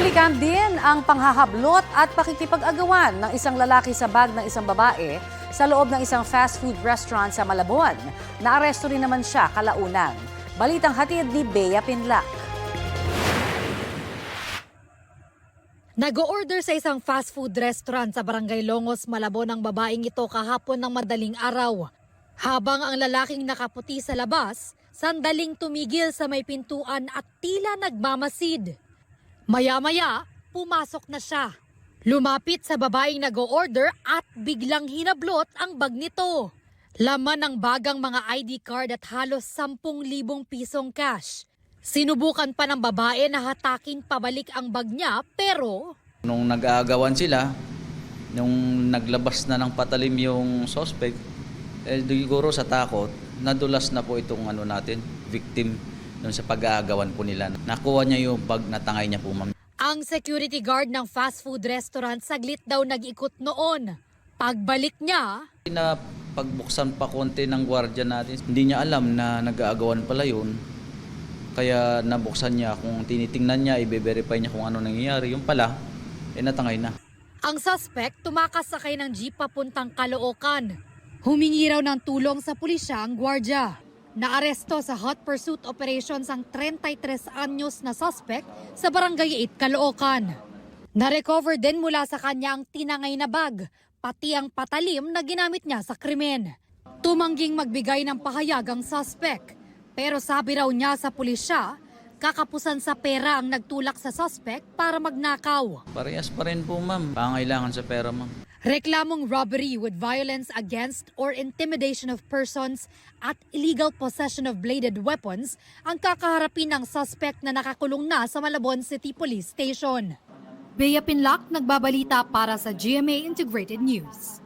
Binalikan din ang panghahablot at pakikipag-agawan ng isang lalaki sa bag ng isang babae sa loob ng isang fast food restaurant sa Malabon. Naaresto rin naman siya kalaunan. Balitang hatid ni Bea Pinlac. Nag-o-order sa isang fast food restaurant sa Barangay Longos, Malabon ang babaeng ito kahapon ng madaling araw. Habang ang lalaking nakaputi sa labas, sandaling tumigil sa may pintuan at tila nagmamasid. Maya-maya, pumasok na siya. Lumapit sa babaeng nag-o-order at biglang hinablot ang bag nito. Laman ng bagang mga ID card at halos 10,000 pisong cash. Sinubukan pa ng babae na hatakin pabalik ang bag niya pero... Nung nag-aagawan sila, nung naglabas na ng patalim yung suspect, siguro sa takot, nadulas na po itong victim dun sa pag-aagawan po nila. Nakuha niya yung bag na tangay niya po, ma'am. Ang security guard ng fast food restaurant saglit daw nag-ikot noon. Pagbalik niya... Na pagbuksan pa konti ng gwardiya natin, hindi niya alam na nag-aagawan pala yun. Kaya nabuksan niya, kung tinitingnan niya, i-verify niya kung ano nangyayari. Yung pala, natangay na. Ang suspect tumakas sakay ng jeep papuntang Caloocan. Humingi raw ng tulong sa pulisya ang gwardiya. Naaresto sa hot pursuit operations ang 33 anyos na suspect sa Barangay 8, Caloocan. Narecover din mula sa kanya ang tinangay na bag, pati ang patalim na ginamit niya sa krimen. Tumangging magbigay ng pahayag ang suspect. Pero sabi raw niya sa pulisya, kakapusan sa pera ang nagtulak sa suspect para magnakaw. Parehas pa rin po, ma'am. Pangailangan sa pera, ma'am. Reklamong robbery with violence against or intimidation of persons at illegal possession of bladed weapons ang kakaharapin ng suspect na nakakulong na sa Malabon City Police Station. Bea Pinlac, nagbabalita para sa GMA Integrated News.